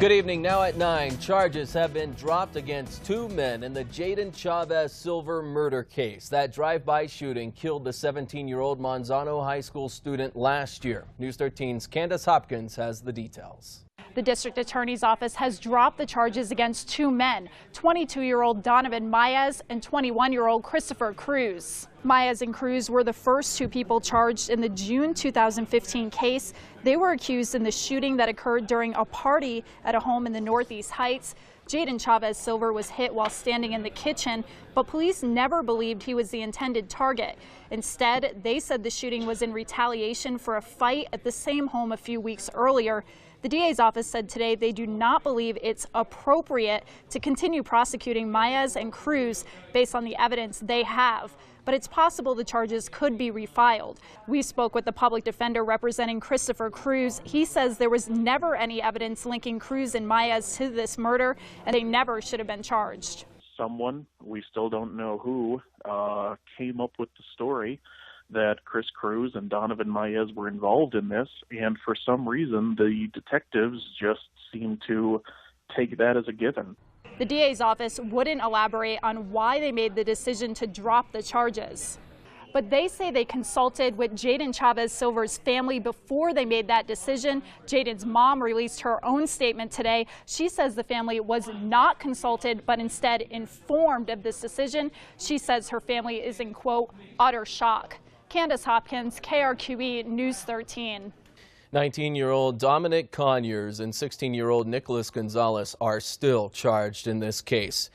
Good evening. Now at 9, charges have been dropped against 2 men in the Jaden Chavez Silver murder case. That drive-by shooting killed the 17-year-old Manzano High School student last year. News 13's Candace Hopkins has the details. The district attorney's office has dropped the charges against 2 men, 22-year-old Donovan Maez and 21-year-old Christopher Cruz. Maez and Cruz were the first 2 people charged in the June 2015 case. They were accused in the shooting that occurred during a party at a home in the Northeast Heights. Jaden Chavez Silver was hit while standing in the kitchen, but police never believed he was the intended target. Instead, they said the shooting was in retaliation for a fight at the same home a few weeks earlier. The DA's office said today they do not believe it's appropriate to continue prosecuting Maez and Cruz based on the evidence they have, but it's possible the charges could be refiled. We spoke with the public defender representing Christopher Cruz. He says there was never any evidence linking Cruz and Maez to this murder, and they never should have been charged. Someone, we still don't know who, came up with the story that Chris Cruz and Donovan Maez were involved in this, and for some reason the detectives just seem to take that as a given. The DA's office wouldn't elaborate on why they made the decision to drop the charges, but they say they consulted with Jaden Chavez Silver's family before they made that decision. Jaden's mom released her own statement today. She says the family was not consulted, but instead informed of this decision. She says her family is in, quote, utter shock. Candace Hopkins, KRQE News 13. 19-year-old Dominic Conyers and 16-year-old Nicholas Gonzalez are still charged in this case.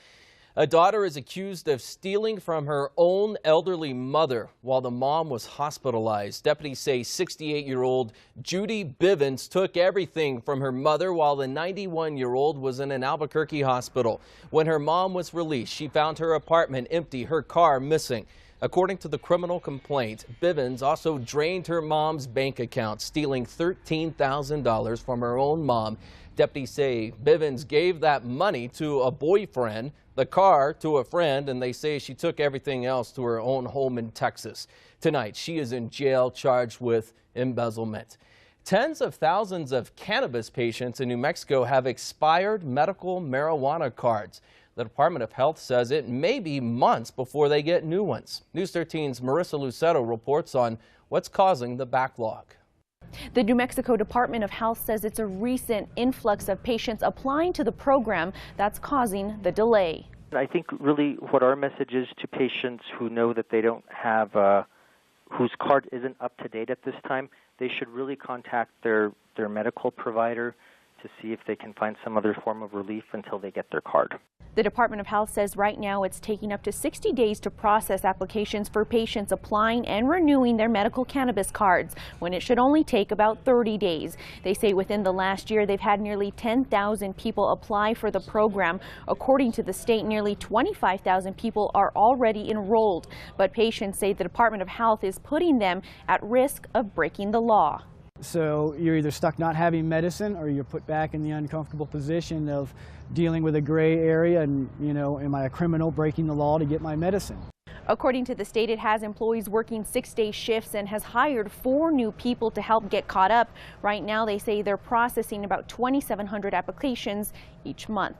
A daughter is accused of stealing from her own elderly mother while the mom was hospitalized. Deputies say 68-year-old Judy Bivens took everything from her mother while the 91-year-old was in an Albuquerque hospital. When her mom was released, she found her apartment empty, her car missing. According to the criminal complaint, Bivens also drained her mom's bank account, stealing $13,000 from her own mom. Deputies say Bivens gave that money to a boyfriend, the car to a friend, and they say she took everything else to her own home in Texas. Tonight, she is in jail charged with embezzlement. Tens of thousands of cannabis patients in New Mexico have expired medical marijuana cards. The Department of Health says it may be months before they get new ones. News 13's Marissa Lucetto reports on what's causing the backlog. The New Mexico Department of Health says it's a recent influx of patients applying to the program that's causing the delay. I think really what our message is to patients who know that they don't have, whose card isn't up to date at this time, they should really contact their medical provider to see if they can find some other form of relief until they get their card. The Department of Health says right now it's taking up to 60 days to process applications for patients applying and renewing their medical cannabis cards, when it should only take about 30 days. They say within the last year they've had nearly 10,000 people apply for the program. According to the state, nearly 25,000 people are already enrolled, but patients say the Department of Health is putting them at risk of breaking the law. So you're either stuck not having medicine, or you're put back in the uncomfortable position of dealing with a gray area and, you know, am I a criminal breaking the law to get my medicine? According to the state, it has employees working 6-day shifts and has hired 4 new people to help get caught up. Right now, they say they're processing about 2,700 applications each month.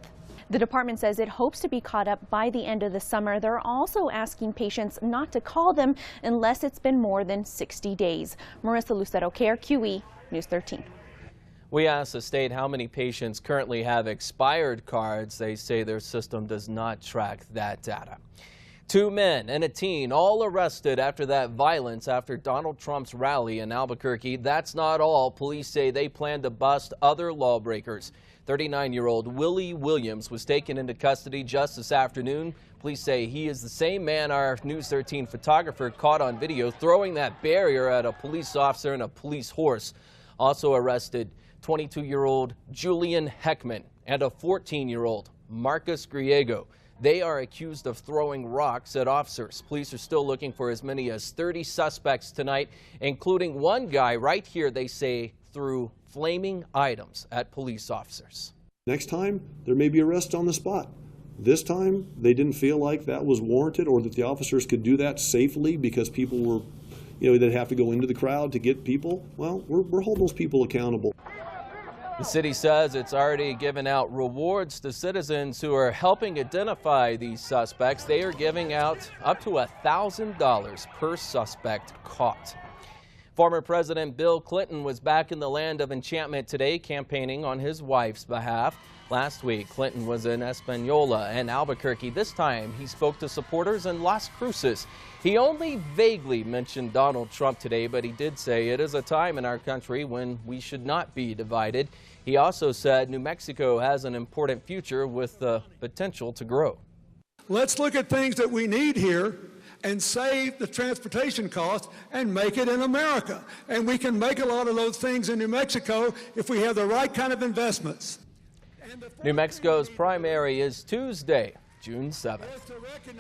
The department says it hopes to be caught up by the end of the summer. They're also asking patients not to call them unless it's been more than 60 days. Marissa Lucetto, KRQE News 13. We asked the state how many patients currently have expired cards. They say their system does not track that data. 2 men and a teen all arrested after that violence after Donald Trump's rally in Albuquerque. That's not all. Police say they plan to bust other lawbreakers. 39-year-old Willie Williams was taken into custody just this afternoon. Police say he is the same man our News 13 photographer caught on video throwing that barrier at a police officer and a police horse. Also arrested 22-year-old Julian Heckman and a 14-year-old Marcus Griego. They are accused of throwing rocks at officers. Police are still looking for as many as 30 suspects tonight, including one guy right here, they say, threw flaming items at police officers. Next time, there may be arrests on the spot. This time, they didn't feel like that was warranted or that the officers could do that safely because people were, they'd have to go into the crowd to get people. Well, we're holding those people accountable. The city says it's already given out rewards to citizens who are helping identify these suspects. They are giving out up to $1,000 per suspect caught. Former President Bill Clinton was back in the land of enchantment today, campaigning on his wife's behalf. Last week, Clinton was in Espanola and Albuquerque. This time, he spoke to supporters in Las Cruces. He only vaguely mentioned Donald Trump today, but he did say it is a time in our country when we should not be divided. He also said New Mexico has an important future with the potential to grow. Let's look at things that we need here and save the transportation costs and make it in America. And we can make a lot of those things in New Mexico if we have the right kind of investments. New Mexico's primary is Tuesday, June 7th.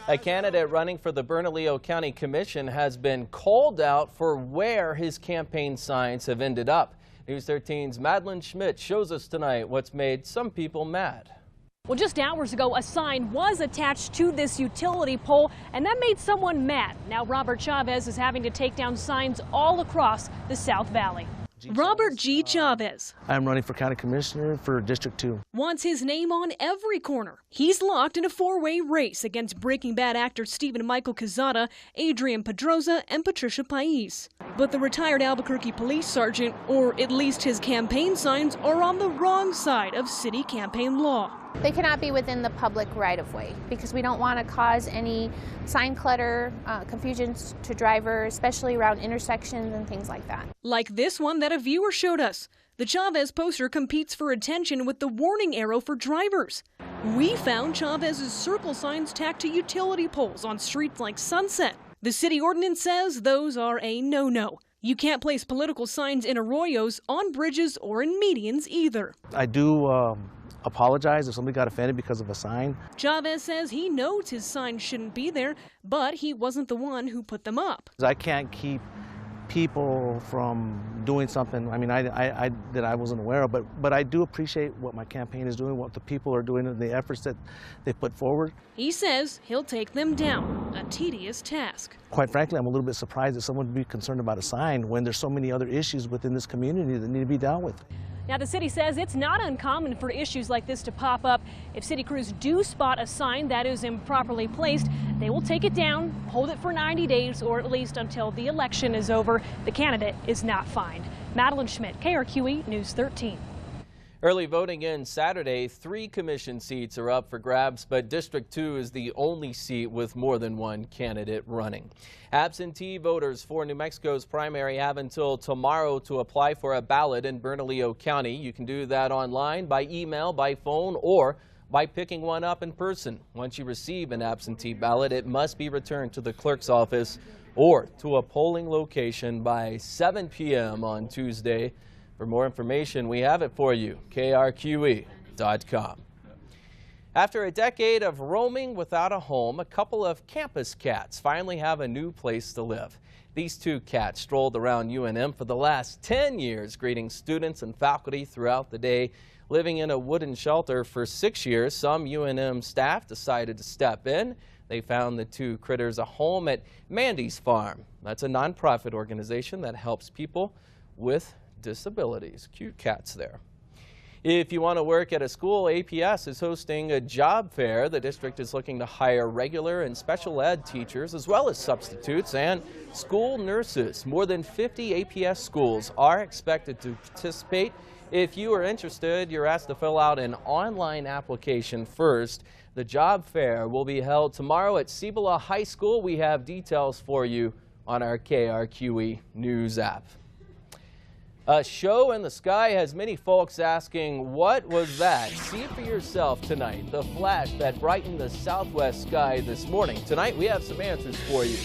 A candidate running for the Bernalillo County Commission has been called out for where his campaign signs have ended up. News 13's Madeline Schmidt shows us tonight what's made some people mad. Well, just hours ago, a sign was attached to this utility pole, and that made someone mad. Now Robert Chavez is having to take down signs all across the South Valley. Robert G. Chavez. I'm running for county commissioner for District 2. Wants his name on every corner. He's locked in a four-way race against Breaking Bad actor Stephen Michael Quezada, Adrian Pedroza, and Patricia Pais. But the retired Albuquerque police sergeant, or at least his campaign signs, are on the wrong side of city campaign law. They cannot be within the public right-of-way because we don't want to cause any sign clutter, confusions to drivers, especially around intersections and things like that. Like this one that a viewer showed us. The Chavez poster competes for attention with the warning arrow for drivers. We found Chavez's circle signs tacked to utility poles on streets like Sunset. The city ordinance says those are a no-no. You can't place political signs in arroyos, on bridges, or in medians either. I do apologize if somebody got offended because of a sign. Chavez says he knows his signs shouldn't be there, but he wasn't the one who put them up. I can't keep people from doing something, that I wasn't aware of, but I do appreciate what my campaign is doing, what the people are doing, and the efforts that they put forward. He says he'll take them down, a tedious task. Quite frankly, I'm a little bit surprised that someone would be concerned about a sign when there's so many other issues within this community that need to be dealt with. Now, the city says it's not uncommon for issues like this to pop up. If city crews do spot a sign that is improperly placed, they will take it down, hold it for 90 days, or at least until the election is over. The candidate is not fined. Madeline Schmidt, KRQE News 13. Early voting in Saturday, 3 commission seats are up for grabs, but District 2 is the only seat with more than one candidate running. Absentee voters for New Mexico's primary have until tomorrow to apply for a ballot in Bernalillo County. You can do that online, by email, by phone, or by picking one up in person. Once you receive an absentee ballot, it must be returned to the clerk's office or to a polling location by 7 p.m. on Tuesday. For more information, we have it for you, KRQE.com. After a decade of roaming without a home, a couple of campus cats finally have a new place to live. These 2 cats strolled around UNM for the last 10 years, greeting students and faculty throughout the day. Living in a wooden shelter for 6 years, some UNM staff decided to step in. They found the 2 critters a home at Mandy's Farm. That's a nonprofit organization that helps people with disabilities. Cute cats there. If you want to work at a school, APS is hosting a job fair. The district is looking to hire regular and special ed teachers as well as substitutes and school nurses. More than 50 APS schools are expected to participate. If you are interested, you're asked to fill out an online application first. The job fair will be held tomorrow at Cibola High School. We have details for you on our KRQE News app. A show in the sky has many folks asking, what was that? See it for yourself tonight. The flash that brightened the southwest sky this morning. Tonight we have some answers for you.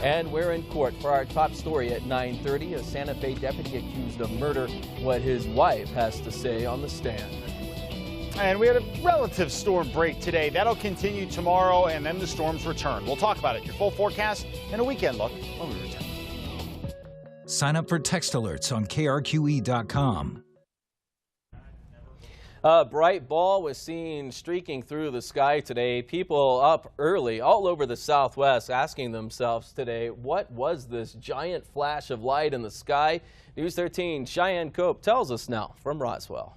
And we're in court for our top story at 9:30. A Santa Fe deputy accused of murder. What his wife has to say on the stand. And we had a relative storm break today. That'll continue tomorrow, and then the storms return. We'll talk about it. Your full forecast and a weekend look when we return. Sign up for text alerts on KRQE.com. A bright ball was seen streaking through the sky today. People up early all over the southwest asking themselves today, what was this giant flash of light in the sky? News 13 Cheyenne Cope tells us now from Roswell.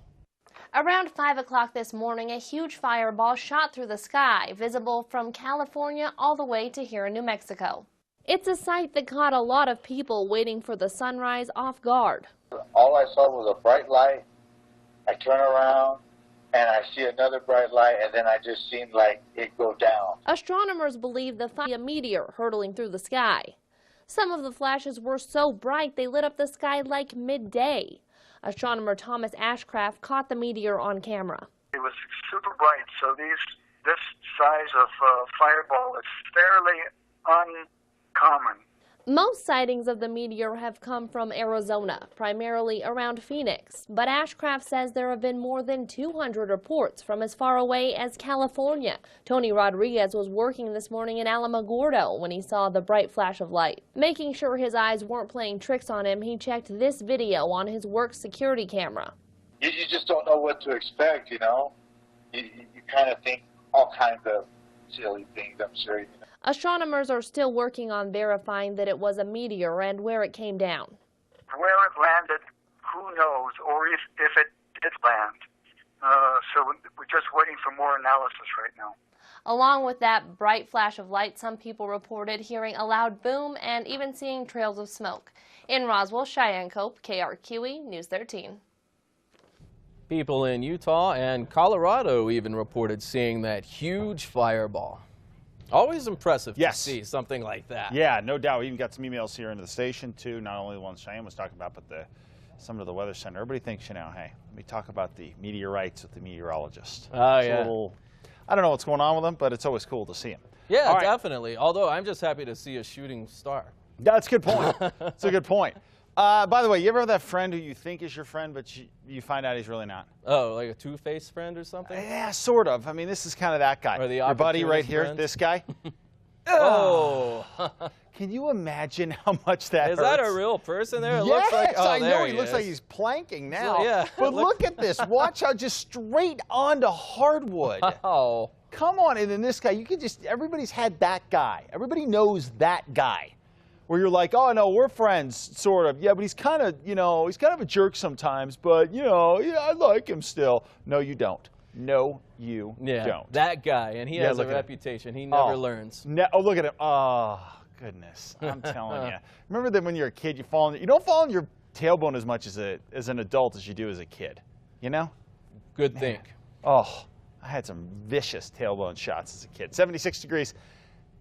Around 5 o'clock this morning, a huge fireball shot through the sky, visible from California all the way to here in New Mexico. It's a sight that caught a lot of people waiting for the sunrise off guard. All I saw was a bright light. I turn around and I see another bright light, and then I just seen like it go down. Astronomers believe a meteor hurtling through the sky. Some of the flashes were so bright they lit up the sky like midday. Astronomer Thomas Ashcraft caught the meteor on camera. It was super bright, so this size of fireball is fairly uncommon. Most sightings of the meteor have come from Arizona, primarily around Phoenix, but Ashcraft says there have been more than 200 reports from as far away as California. Tony Rodriguez was working this morning in Alamogordo when he saw the bright flash of light. Making sure his eyes weren't playing tricks on him, he checked this video on his work security camera. You just don't know what to expect, you know. You kind of think all kinds of silly things, I'm sure, you know. Astronomers are still working on verifying that it was a meteor and where it came down. Where it landed, who knows, or if it did land. So we're just waiting for more analysis right now. Along with that bright flash of light, some people reported hearing a loud boom and even seeing trails of smoke. In Roswell, Cheyenne Cope, KRQE News 13. People in Utah and Colorado even reported seeing that huge fireball. Always impressive to see something like that. Yeah, no doubt. We even got some emails here into the station, too. Not only the ones Cheyenne was talking about, but some of the Weather Center. Everybody thinks, you know, hey, let me talk about the meteorites with the meteorologist. Oh, it's yeah. I don't know what's going on with them, but it's always cool to see them. Yeah, definitely. Although I'm just happy to see a shooting star. That's a good point. That's a good point. By the way, you ever have that friend who you think is your friend, but you find out he's really not? Oh, like a two-faced friend or something? Yeah, sort of. I mean, this is kind of that guy. Or the your buddy right here, friend? this guy. Oh. Can you imagine how much that hurts? Is that a real person there? It Yes, looks like, I know. He is. looks like he's planking now. So, yeah. But look at this. Watch how just straight onto hardwood. Oh. Come on. And then this guy, you could just, everybody's had that guy. Everybody knows that guy. Where you're like, oh, no, we're friends, sort of. Yeah, but he's kind of, you know, he's kind of a jerk sometimes, but, you know, yeah, I like him still. No, you don't. No, you don't. That guy, and he has a reputation. He never learns. Oh, look at him. Oh, goodness. I'm telling you. Remember that when you're a kid, you don't fall on your tailbone as much as an adult as you do as a kid, you know? Good thing. Oh, I had some vicious tailbone shots as a kid. 76 degrees.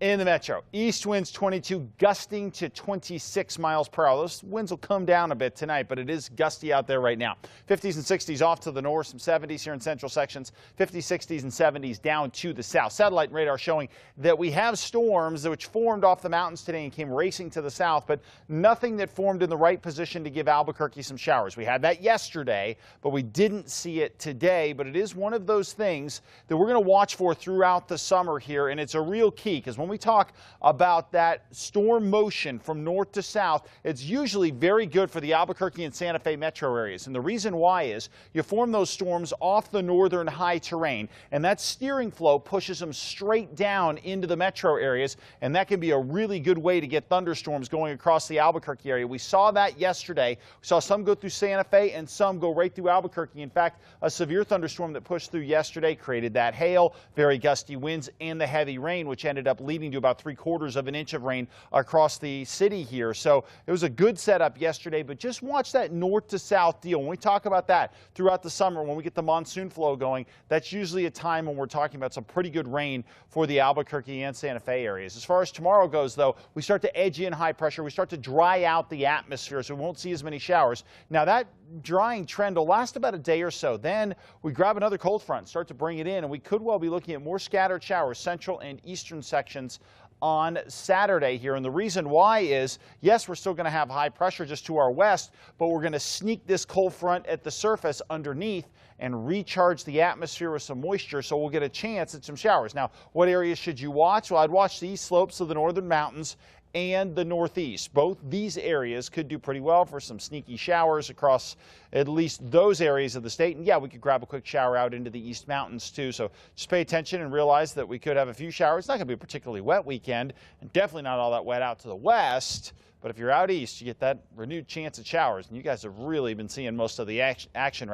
In the metro, east winds 22, gusting to 26 miles per hour. Those winds will come down a bit tonight, but it is gusty out there right now. 50s and 60s off to the north, some 70s here in central sections, 50s, 60s, and 70s down to the south. Satellite and radar showing that we have storms which formed off the mountains today and came racing to the south, but nothing that formed in the right position to give Albuquerque some showers. We had that yesterday, but we didn't see it today, but it is one of those things that we're going to watch for throughout the summer here, and it's a real key because when we talk about that storm motion from north to south, it's usually very good for the Albuquerque and Santa Fe metro areas. And the reason why is you form those storms off the northern high terrain, and that steering flow pushes them straight down into the metro areas, and that can be a really good way to get thunderstorms going across the Albuquerque area. We saw that yesterday. We saw some go through Santa Fe and some go right through Albuquerque. In fact, a severe thunderstorm that pushed through yesterday created that hail, very gusty winds, and the heavy rain, which ended up leading to about 3/4 of an inch of rain across the city here. So it was a good setup yesterday, but just watch that north to south deal. When we talk about that throughout the summer, when we get the monsoon flow going, that's usually a time when we're talking about some pretty good rain for the Albuquerque and Santa Fe areas. As far as tomorrow goes, though, we start to edge in high pressure. We start to dry out the atmosphere, so we won't see as many showers. Now, that drying trend will last about a day or so. Then we grab another cold front, start to bring it in, and we could well be looking at more scattered showers, central and eastern sections on Saturday here. And the reason why is, yes, we're still going to have high pressure just to our west, but we're going to sneak this cold front at the surface underneath and recharge the atmosphere with some moisture, so we'll get a chance at some showers. Now, what areas should you watch? Well, I'd watch the east slopes of the northern mountains and the northeast. Both these areas could do pretty well for some sneaky showers across at least those areas of the state. And yeah, we could grab a quick shower out into the East Mountains too. So just pay attention and realize that we could have a few showers. It's not going to be a particularly wet weekend, and definitely not all that wet out to the west. But if you're out east, you get that renewed chance of showers. And you guys have really been seeing most of the action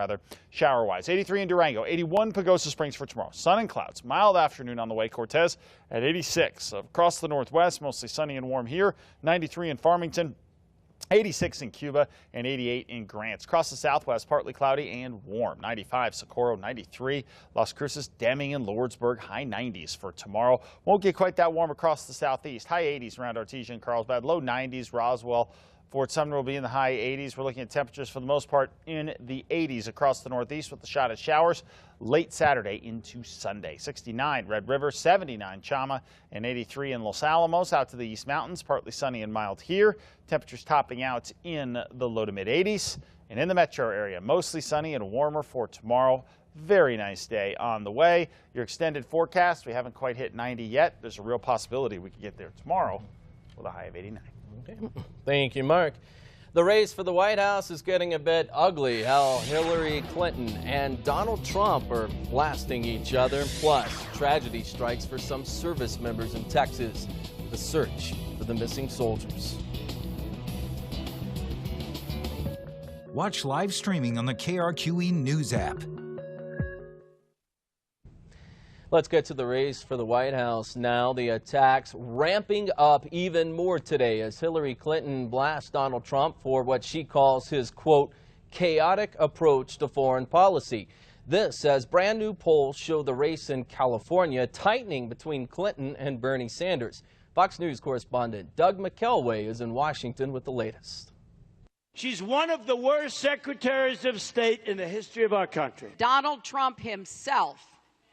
shower-wise. 83 in Durango, 81 Pagosa Springs for tomorrow. Sun and clouds. Mild afternoon on the way. Cortez at 86. Across the northwest, mostly sunny and warm here. 93 in Farmington. 86 in Cuba and 88 in Grants. Across the southwest, partly cloudy and warm. 95 Socorro, 93 Las Cruces, Deming, and Lordsburg. High 90s for tomorrow. Won't get quite that warm across the southeast. High 80s around Artesia and Carlsbad. Low 90s. Roswell, Fort Sumner will be in the high 80s. We're looking at temperatures for the most part in the 80s across the northeast with a shot at showers late Saturday into Sunday. 69 Red River, 79 Chama, and 83 in Los Alamos. Out to the East Mountains, partly sunny and mild here. Temperatures topping out in the low to mid 80s. And in the metro area, mostly sunny and warmer for tomorrow. Very nice day on the way. Your extended forecast, we haven't quite hit 90 yet. There's a real possibility we could get there tomorrow with a high of 89. Okay. Thank you, Mark. The race for the White House is getting a bit ugly. How Hillary Clinton and Donald Trump are blasting each other. Plus, tragedy strikes for some service members in Texas. The search for the missing soldiers. Watch live streaming on the KRQE News app. Let's get to the race for the White House now. The attacks ramping up even more today as Hillary Clinton blasts Donald Trump for what she calls his, quote, chaotic approach to foreign policy. This as brand new polls show the race in California tightening between Clinton and Bernie Sanders. Fox News correspondent Doug McKelway is in Washington with the latest. She's one of the worst secretaries of state in the history of our country. Donald Trump himself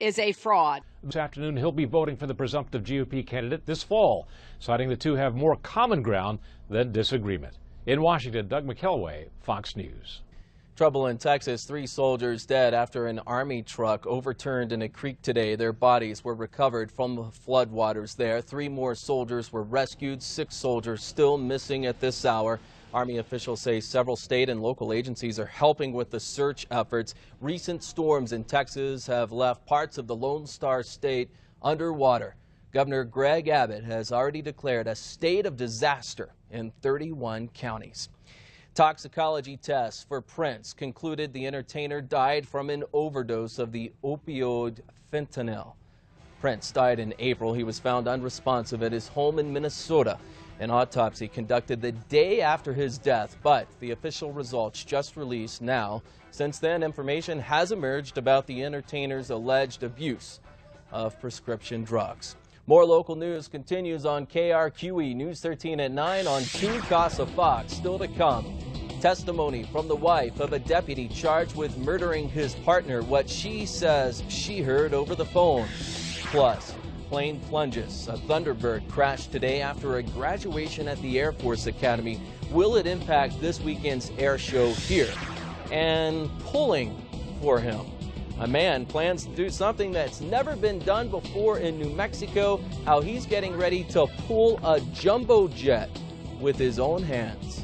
is a fraud. This afternoon, he'll be voting for the presumptive GOP candidate this fall, citing the two have more common ground than disagreement. In Washington, Doug McKelway, Fox News. Trouble in Texas. 3 soldiers dead after an Army truck overturned in a creek today. Their bodies were recovered from the floodwaters there. 3 more soldiers were rescued. 6 soldiers still missing at this hour. Army officials say several state and local agencies are helping with the search efforts. Recent storms in Texas have left parts of the Lone Star State underwater. Governor Greg Abbott has already declared a state of disaster in 31 counties. Toxicology tests for Prince concluded the entertainer died from an overdose of the opioid fentanyl. Prince died in April. He was found unresponsive at his home in Minnesota. An autopsy conducted the day after his death, but the official results just released now. Since then, information has emerged about the entertainer's alleged abuse of prescription drugs. More local news continues on KRQE News 13 at 9 on Team Casa Fox. Still to come, testimony from the wife of a deputy charged with murdering his partner, what she says she heard over the phone. Plus, plane plunges. A Thunderbird crashed today after a graduation at the Air Force Academy. Will it impact this weekend's air show here? And pulling for him. A man plans to do something that's never been done before in New Mexico, how he's getting ready to pull a jumbo jet with his own hands.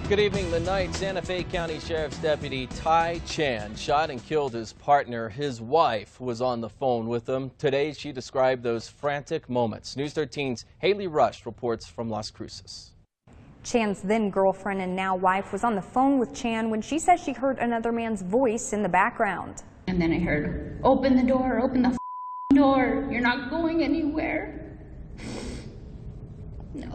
Good evening. The night Santa Fe County Sheriff's Deputy Ty Chan shot and killed his partner. His wife was on the phone with him. Today she described those frantic moments. News 13's Haley Rush reports from Las Cruces. Chan's then girlfriend and now wife was on the phone with Chan when she says she heard another man's voice in the background. And then I heard, open the door, open the door. You're not going anywhere.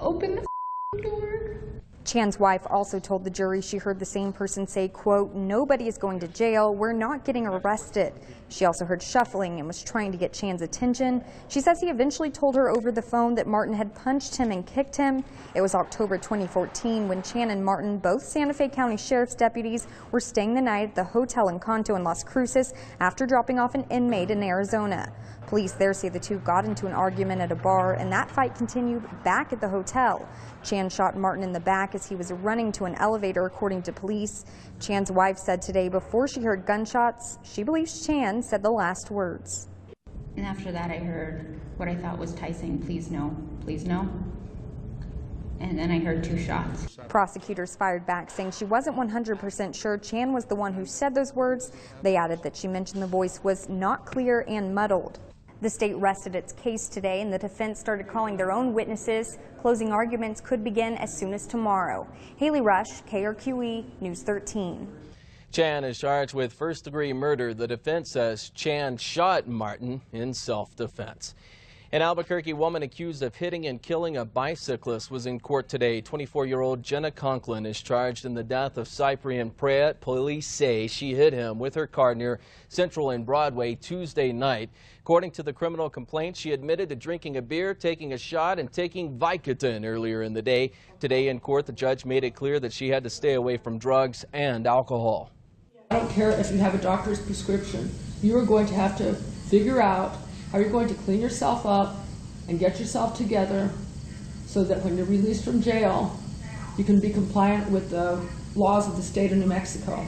Open the door. Chan's wife also told the jury she heard the same person say, quote, nobody is going to jail. We're not getting arrested. She also heard shuffling and was trying to get Chan's attention. She says he eventually told her over the phone that Martin had punched him and kicked him. It was October 2014 when Chan and Martin, both Santa Fe County Sheriff's deputies, were staying the night at the Hotel Encanto in Las Cruces after dropping off an inmate in Arizona. Police there say the two got into an argument at a bar, and that fight continued back at the hotel. Chan shot Martin in the back as he was running to an elevator, according to police. Chan's wife said today before she heard gunshots, she believes Chan said the last words. And after that, I heard what I thought was Ty saying, please no, please no. And then I heard 2 shots. Prosecutors fired back, saying she wasn't 100% sure Chan was the one who said those words. They added that she mentioned the voice was not clear and muddled. The state rested its case today, and the defense started calling their own witnesses. Closing arguments could begin as soon as tomorrow. Haley Rush, KRQE News 13. Chan is charged with first-degree murder. The defense says Chan shot Martin in self-defense. An Albuquerque woman accused of hitting and killing a bicyclist was in court today. 24-year-old Jenna Conklin is charged in the death of Cyprian Pratt. Police say she hit him with her car near Central and Broadway Tuesday night. According to the criminal complaint, she admitted to drinking a beer, taking a shot, and taking Vicodin earlier in the day. Today in court, the judge made it clear that she had to stay away from drugs and alcohol. I don't care if you have a doctor's prescription. You are going to have to figure out how you're going to clean yourself up and get yourself together so that when you're released from jail, you can be compliant with the laws of the state of New Mexico.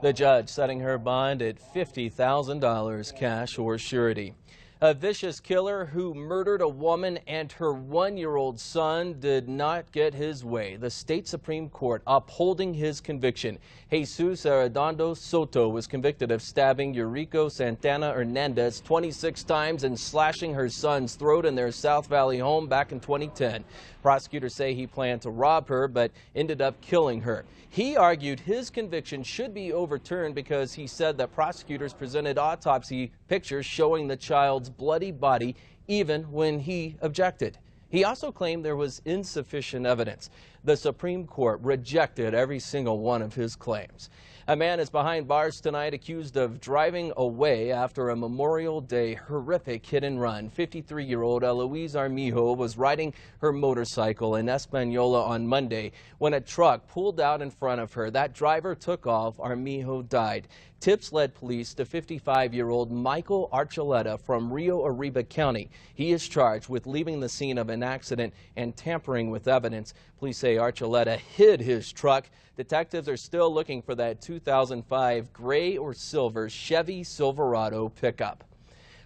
The judge setting her bond at $50,000 cash or surety. A vicious killer who murdered a woman and her 1-year-old son did not get his way. The state Supreme Court upholding his conviction. Jesus Arredondo Soto was convicted of stabbing Eurico Santana Hernandez 26 times and slashing her son's throat in their South Valley home back in 2010. Prosecutors say he planned to rob her but ended up killing her. He argued his conviction should be overturned because he said that prosecutors presented autopsy pictures showing the child's bloody body even when he objected. He also claimed there was insufficient evidence. The Supreme Court rejected every single one of his claims. A man is behind bars tonight accused of driving away after a Memorial Day horrific hit and run. 53-year-old Eloise Armijo was riding her motorcycle in Española on Monday when a truck pulled out in front of her. That driver took off. Armijo died. Tips led police to 55-year-old Michael Archuleta from Rio Arriba County. He is charged with leaving the scene of an accident and tampering with evidence. Police say Archuleta hid his truck. Detectives are still looking for that 2005 gray or silver Chevy Silverado pickup.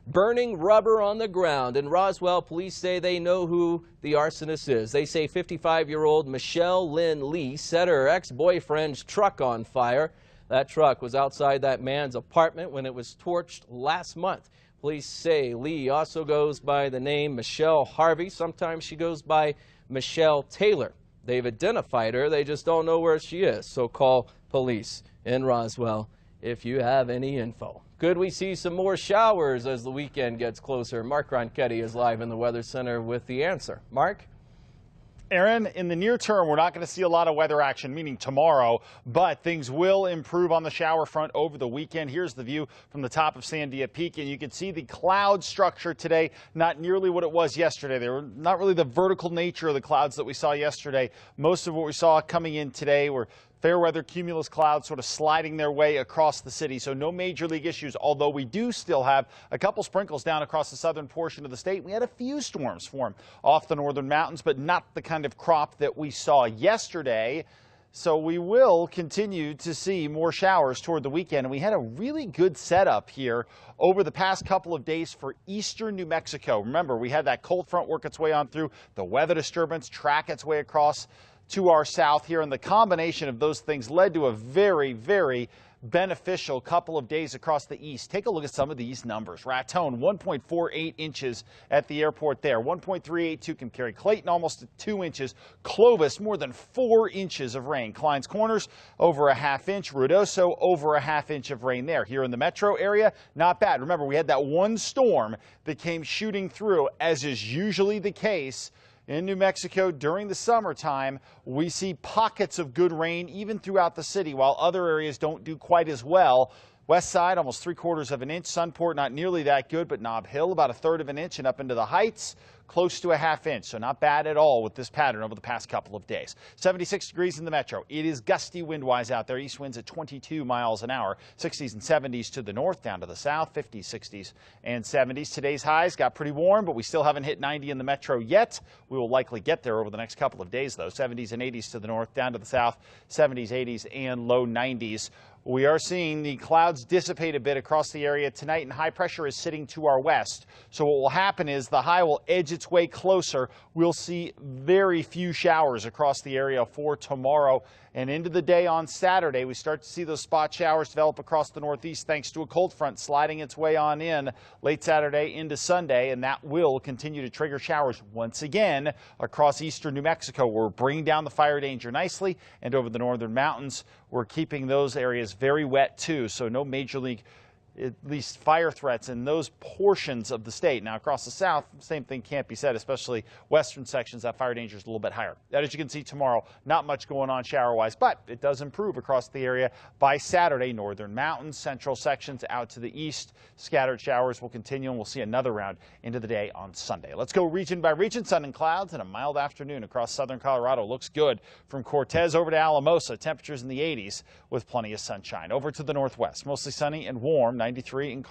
Burning rubber on the ground. In Roswell, police say they know who the arsonist is. They say 55-year-old Michelle Lynn Lee set her ex-boyfriend's truck on fire. That truck was outside that man's apartment when it was torched last month. Police say Lee also goes by the name Michelle Harvey. Sometimes she goes by Michelle Taylor. They've identified her. They just don't know where she is. So call police in Roswell if you have any info. Could we see some more showers as the weekend gets closer? Mark Ronchetti is live in the Weather Center with the answer. Mark? Aaron, in the near term, we're not going to see a lot of weather action, meaning tomorrow, but things will improve on the shower front over the weekend. Here's the view from the top of Sandia Peak, and you can see the cloud structure today, not nearly what it was yesterday. They were not really the vertical nature of the clouds that we saw yesterday. Most of what we saw coming in today were fair weather cumulus clouds sort of sliding their way across the city, so no major league issues, although we do still have a couple sprinkles down across the southern portion of the state. We had a few storms form off the northern mountains, but not the kind of crop that we saw yesterday. So we will continue to see more showers toward the weekend. And we had a really good setup here over the past couple of days for eastern New Mexico. Remember, we had that cold front work its way on through, the weather disturbance track its way across to our south here, and the combination of those things led to a very, very beneficial couple of days across the east. Take a look at some of these numbers. Raton, 1.48 inches at the airport there. 1.38 Tucumcari. Clayton, almost 2 inches. Clovis, more than 4 inches of rain. Clines Corners, over a ½ inch. Ruidoso, over a ½ inch of rain there. Here in the metro area, not bad. Remember, we had that one storm that came shooting through, as is usually the case in New Mexico during the summertime. We see pockets of good rain even throughout the city, while other areas don't do quite as well. West side, almost 3/4 of an inch. Sunport, not nearly that good, but Nob Hill, about 1/3 of an inch, and up into the Heights, close to 1/2 inch. So not bad at all with this pattern over the past couple of days. 76 degrees in the metro. It is gusty wind-wise out there. East winds at 22 miles an hour. 60s and 70s to the north, down to the south. 50s, 60s, and 70s. Today's highs got pretty warm, but we still haven't hit 90 in the metro yet. We will likely get there over the next couple of days, though. 70s and 80s to the north, down to the south. 70s, 80s, and low 90s. We are seeing the clouds dissipate a bit across the area tonight, and high pressure is sitting to our west. So what will happen is the high will edge its way closer. We'll see very few showers across the area for tomorrow. And into the day on Saturday, we start to see those spot showers develop across the northeast thanks to a cold front sliding its way on in late Saturday into Sunday, and that will continue to trigger showers once again across eastern New Mexico. We're bringing down the fire danger nicely, and over the northern mountains, we're keeping those areas very wet too, so no major league at least fire threats in those portions of the state. Now across the south, same thing can't be said, especially western sections. That fire danger is a little bit higher. That, as you can see tomorrow, not much going on shower-wise, but it does improve across the area by Saturday. Northern mountains, central sections out to the east, scattered showers will continue, and we'll see another round into the day on Sunday. Let's go region by region. Sun and clouds and a mild afternoon across southern Colorado. Looks good from Cortez over to Alamosa. Temperatures in the 80s with plenty of sunshine. Over to the northwest, mostly sunny and warm. 93 in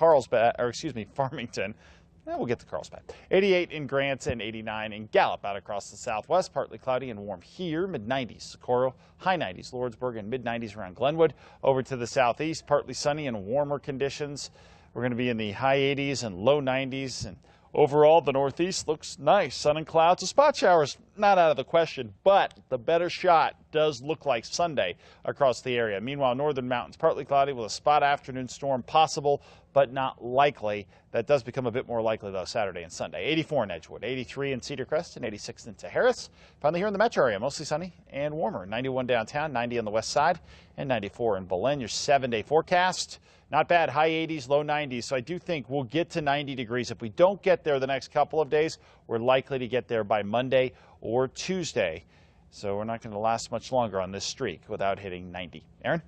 Farmington. We'll get to Carlsbad. 88 in Grants and 89 in Gallup. Out across the southwest, partly cloudy and warm here. Mid-90s, Socorro, high 90s, Lordsburg, and mid-90s around Glenwood. Over to the southeast, partly sunny and warmer conditions. We're going to be in the high 80s and low 90s. And overall, the northeast looks nice. Sun and clouds. The spot showers not out of the question, but the better shot does look like Sunday across the area. Meanwhile, northern mountains partly cloudy with a spot afternoon storm possible, but not likely. That does become a bit more likely, though, Saturday and Sunday. 84 in Edgewood, 83 in Cedar Crest, and 86 into Harris. Finally, here in the metro area, mostly sunny and warmer. 91 downtown, 90 on the west side, and 94 in Belen. Your 7-day forecast. Not bad, high 80s, low 90s. So I do think we'll get to 90 degrees. If we don't get there the next couple of days, we're likely to get there by Monday or Tuesday. So we're not going to last much longer on this streak without hitting 90. Aaron?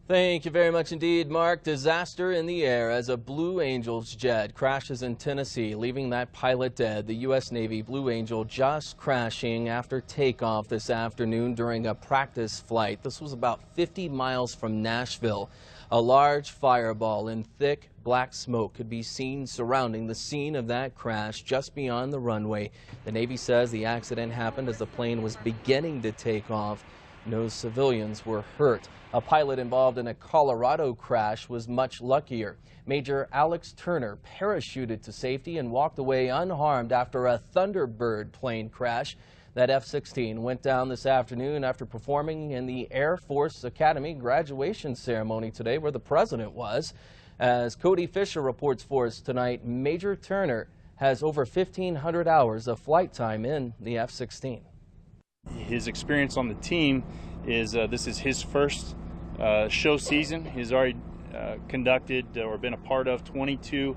Thank you very much indeed, Mark. Disaster in the air as a Blue Angels jet crashes in Tennessee, leaving that pilot dead. The U.S. Navy Blue Angel just crashing after takeoff this afternoon during a practice flight. This was about 50 miles from Nashville. A large fireball in thick black smoke could be seen surrounding the scene of that crash just beyond the runway. The Navy says the accident happened as the plane was beginning to take off. No civilians were hurt. A pilot involved in a Colorado crash was much luckier. Major Alex Turner parachuted to safety and walked away unharmed after a Thunderbird plane crash. That F-16 went down this afternoon after performing in the Air Force Academy graduation ceremony today, where the president was. As Cody Fisher reports for us tonight, Major Turner has over 1,500 hours of flight time in the F-16. His experience on the team is this is his first show season. He's already conducted or been a part of 22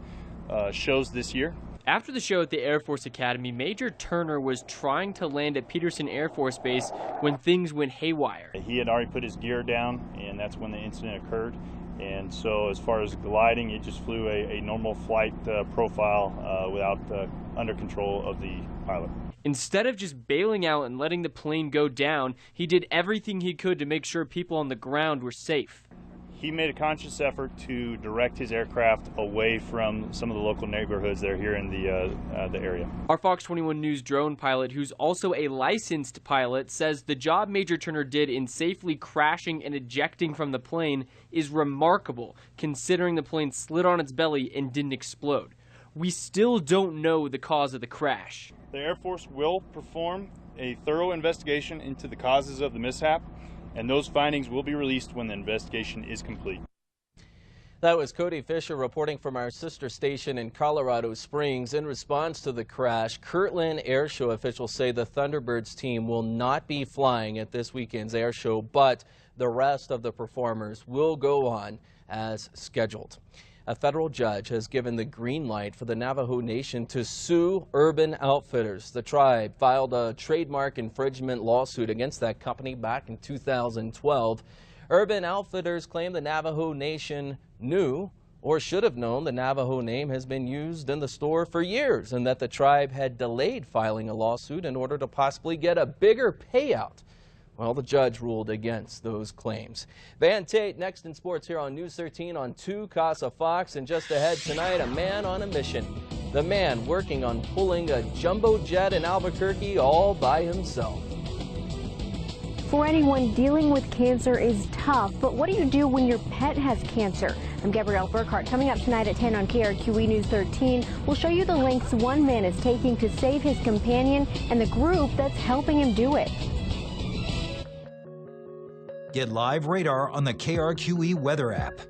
shows this year. After the show at the Air Force Academy, Major Turner was trying to land at Peterson Air Force Base when things went haywire. He had already put his gear down, and that's when the incident occurred. And so as far as gliding, it just flew a normal flight profile without under control of the pilot. Instead of just bailing out and letting the plane go down, he did everything he could to make sure people on the ground were safe. He made a conscious effort to direct his aircraft away from some of the local neighborhoods that are here in the area. Our Fox 21 News drone pilot, who's also a licensed pilot, says the job Major Turner did in safely crashing and ejecting from the plane is remarkable, considering the plane slid on its belly and didn't explode. We still don't know the cause of the crash. The Air Force will perform a thorough investigation into the causes of the mishap, and those findings will be released when the investigation is complete. That was Cody Fisher reporting from our sister station in Colorado Springs. In response to the crash, Kirtland Air Show officials say the Thunderbirds team will not be flying at this weekend's air show, but the rest of the performers will go on as scheduled. A federal judge has given the green light for the Navajo Nation to sue Urban Outfitters. The tribe filed a trademark infringement lawsuit against that company back in 2012. Urban Outfitters claim the Navajo Nation knew or should have known the Navajo name has been used in the store for years and that the tribe had delayed filing a lawsuit in order to possibly get a bigger payout. Well, the judge ruled against those claims. Van Tate next in sports here on News 13 on 2 Casa Fox. And just ahead tonight, a man on a mission. The man working on pulling a jumbo jet in Albuquerque all by himself. For anyone, dealing with cancer is tough, but what do you do when your pet has cancer? I'm Gabrielle Burkhart. Coming up tonight at 10 on KRQE News 13, we'll show you the lengths one man is taking to save his companion and the group that's helping him do it. Get live radar on the KRQE weather app.